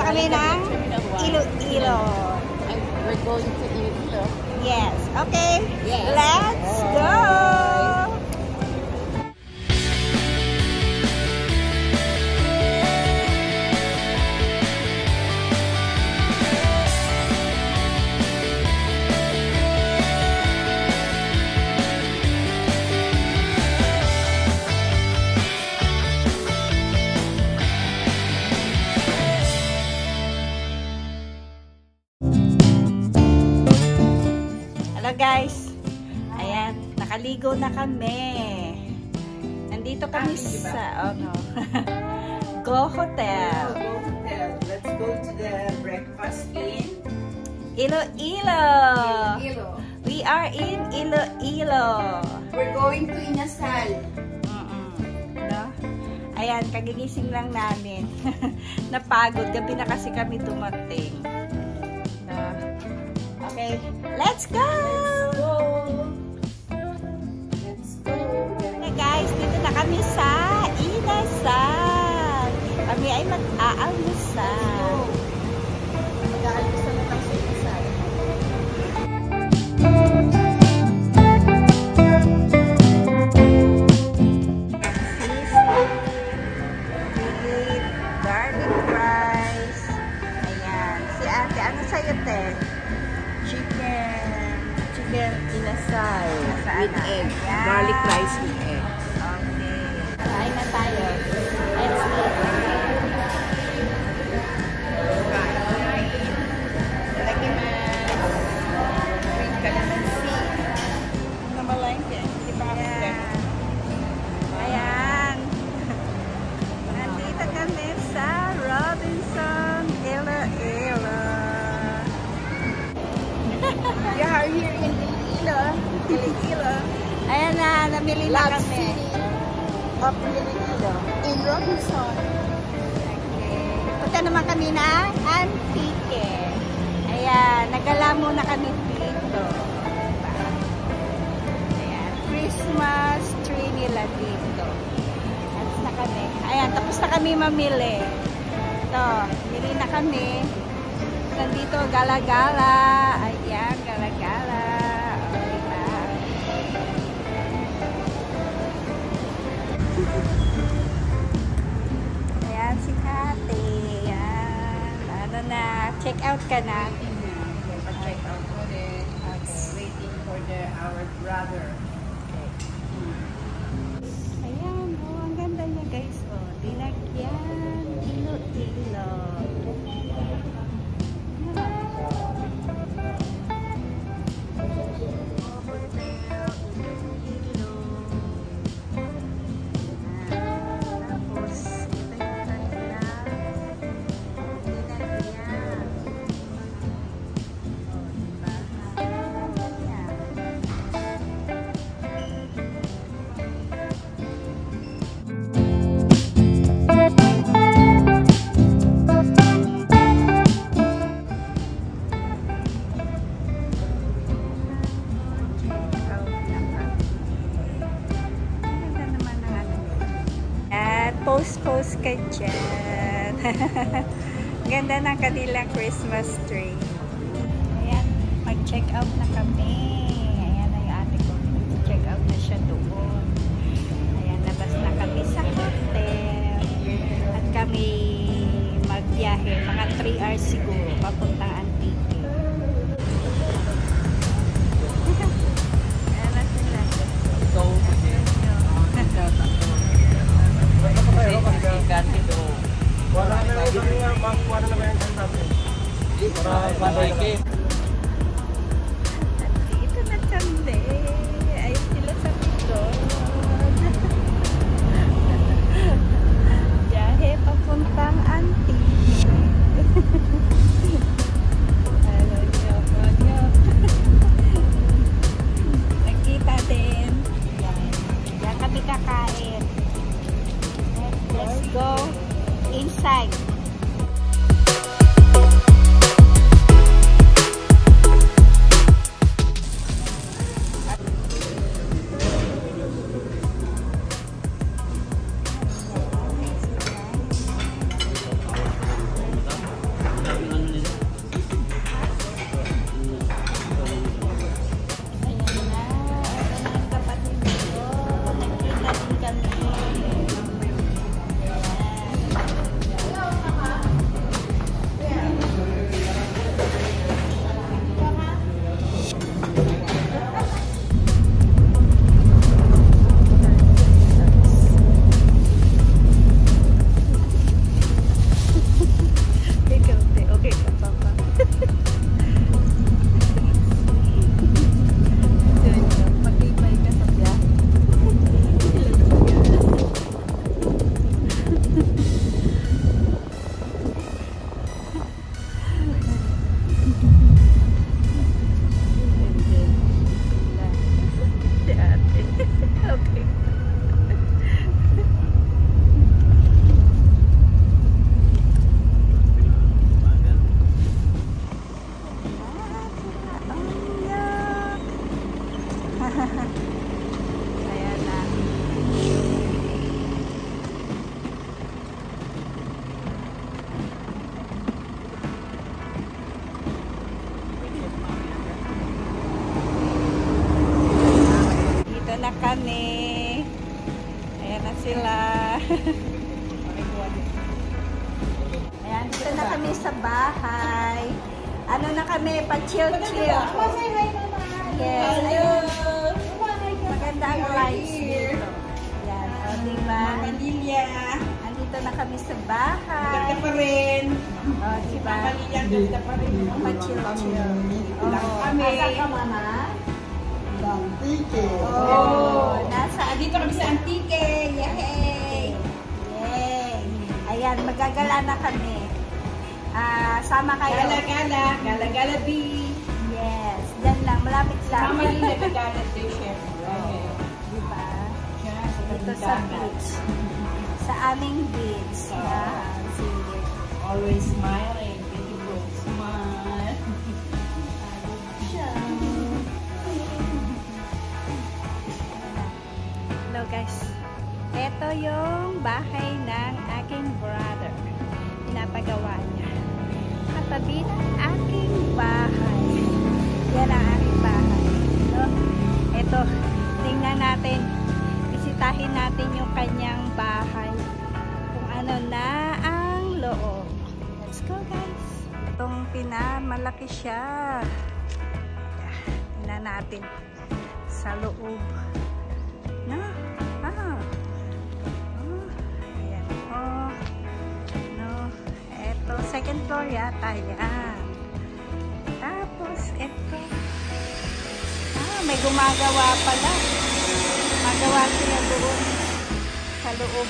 kami ng Iloilo. We're going to Iloilo. Yes. Okay. Yes. Let's go! Hello guys, ayan, nakaligo na kami. Nandito kami sa Go Hotel. Go Hotel. Let's go to the breakfast in Iloilo. Iloilo. We are in Iloilo. We're going to Inasal. No? Ayan, kagigising lang namin. Napagod, gabi na kasi kami dumating. No? Okay, let's go! Let's go. Okay guys, dito na kami sa Inasal. Kami ay mag-aalmusal. Mag-aalmusal na lang sa Inasal. Garlic rice. Ayan. Si ate, ano sa'yo, te? Chicken Inasal with Sana. egg. Ayan. Garlic rice with egg. Okay. Kain na tayo. Let's eat. Lagi na green calamansi. Na malengke. Di ba? Ayan. Nandito kami sa Robinson, Iloilo. We are here in Iloilo. Ayan na, namili na Love kami. City of Iloilo. In Robinson. Okay. Punta naman kami ng Antique. Ayan, nagala muna kami dito. Ayan, Christmas tree nila dito. Tapos na kami. Ayan, tapos na kami mamili. Ito, mili na kami. Nandito, gala-gala. Ayan, gala-gala. O, diba? Ayan, si Kate. Ayan. Ano na, check out ka na. Check out for it. Waiting for our brother. Ayan, oh, ang ganda niya guys. Oh, Dinagyan, Iloilo. Tapos, ito yung kanila. Dinagyan. Oh, diba? Ayan. At post ka dyan. Ganda ng kanilang Christmas tree. Ayan, mag-check out na kami. Ayan na yung ate ko. Check out na siya doon. Ayan, labas na kami sa hotel. At kami magbiyahe. Mga 3 hours siguro. Papuntang Antique. Ayan na sila. Wala na yung wala na yung sabi. Para panaiki. Dito na kami. Ayun sila sa likod. Biyahe papuntang Antique. Hello, nyo. Nakita din. Diyan kami kakain. Let's go inside. sa bahay. Ano na kami, pa-chill-chill. Yes. Ayun. Maganda ang lights dito. Yan. O, diba? Pamilya. Andito na kami sa bahay. Ganda pa rin. O, diba? Pamilya, ganda pa rin. Pa-chill-chill. Lang Oo. kami. Asan ka, mama? Antique. Oh, nasa Dito kami sa Antique. Yay! Yay! Ayan, magagala na kami. Sama kayo. Gala-gala. Gala-gala B. Yes, dyan lang. Malapit lang. Sama din nagagala din, syempre. Diba? Yes, Ito sa beach. Sa aming beach. Yan, sige. Always smiling. Beautiful smile. Hello guys. Ito yung bahay ng aking brother. Pinapagawa niya. Katabi ng aking bahay. Yan ang aking bahay. No? Ito, tingnan natin. Bisitahin natin yung kanyang bahay. Kung ano na ang loob. Let's go guys. Itong malaki siya. Tingnan natin sa loob. No? Ayan. Oh. No. Eto, second floor yata yan. Tapos, eto. May gumagawa pala. Gumagawa siya doon sa loob.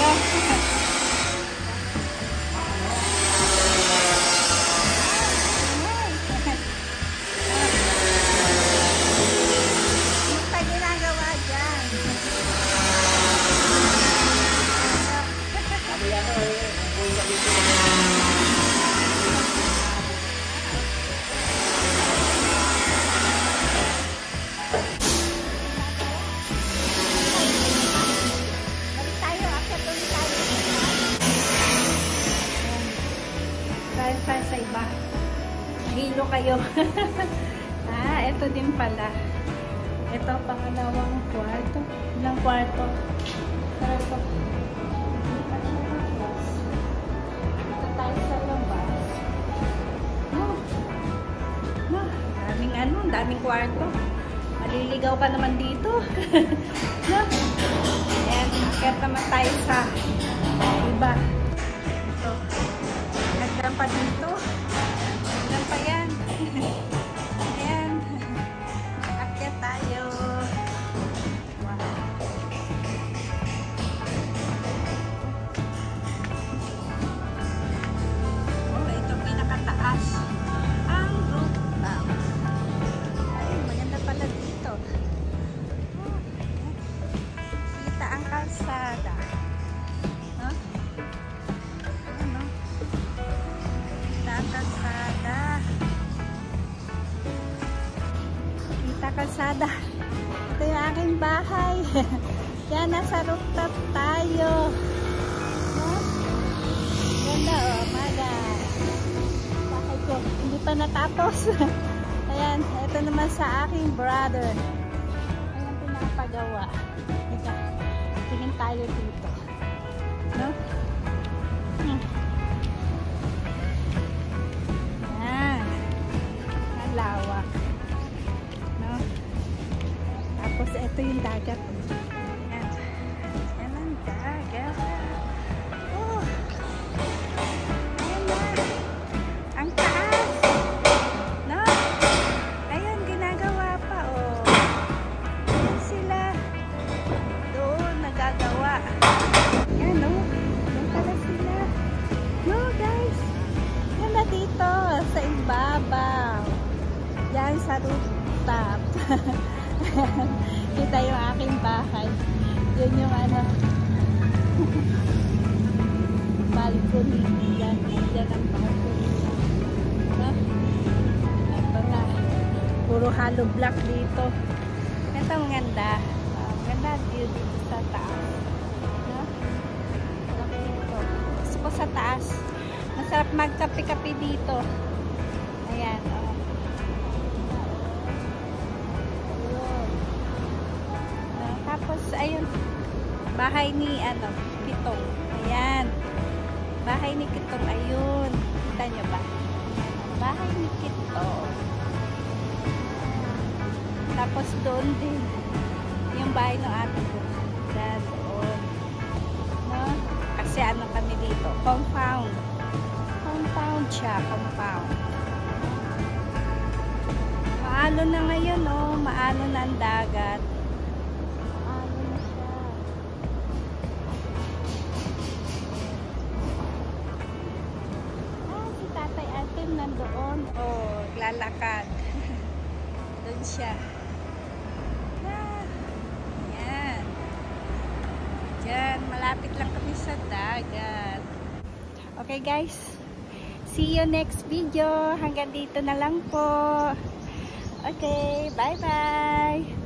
No? Sa iba. Hilo kayo. Ito din pala. Ito, pangalawang kwarto. Ilang kwarto? Ito. Ito tayo sa labas. Daming kwarto. Maliligaw ka naman dito. Ayan, akit naman tayo sa iba. Ito. Nagdaan pa dito. Nagdaan pa yan. Ayan. Akyat tayo. Wow. Oh, ito pinakataas. Ang rooftop. Ay, maganda pala dito. Oh, kita ang kalsada. Huh? Ano? Kalsada. Kita kalsada. Ito yung aking bahay. Yan, nasa rooftop tayo. Huh? Ganda oh, maga. Bahay ko. Hindi pa natapos. Ayan, ito naman sa aking brother. Ayan, pinapagawa. Ika, tingin tayo dito. No? Lawak. No? Tapos ito yung dagat. Ayan. Ayan ang dagat. Oh. Ayan na. Ang taas. No? Ayan, ginagawa pa. Oh. Ayan sila. Doon, nagagawa. Ayan, no? Doon pala sila. No, guys. Ayan na dito. Sa ibabaw. Yan sa rooftop. Kita yung aking bahay. Yun yung ano balcony. Yan. Yan ang balcony. No? Ito na. Puro hollow block dito. Ito ang ganda. Ganda view dito sa taas. No? Dito. Gusto ko sa taas. Masarap magkape-kape dito. Ayan. Oh. Tapos, ayun, bahay ni, Pitong. Ayan. Bahay ni Kitong, ayun. Kita nyo ba? Bahay ni Kitong. Tapos doon din. Yung bahay ng ate ko. Doon. No? Kasi ano kami dito? Compound. Compound siya. Compound. Maalo na ngayon, oh. Maalo na ang dagat. Maalo na siya. Oh, si Tatay Atin nandoon. Oh, lalakad. Doon siya. Yan. Diyan, malapit lang kami sa dagat. Okay guys. See you next video. Hanggang dito na lang po. Okay, bye-bye.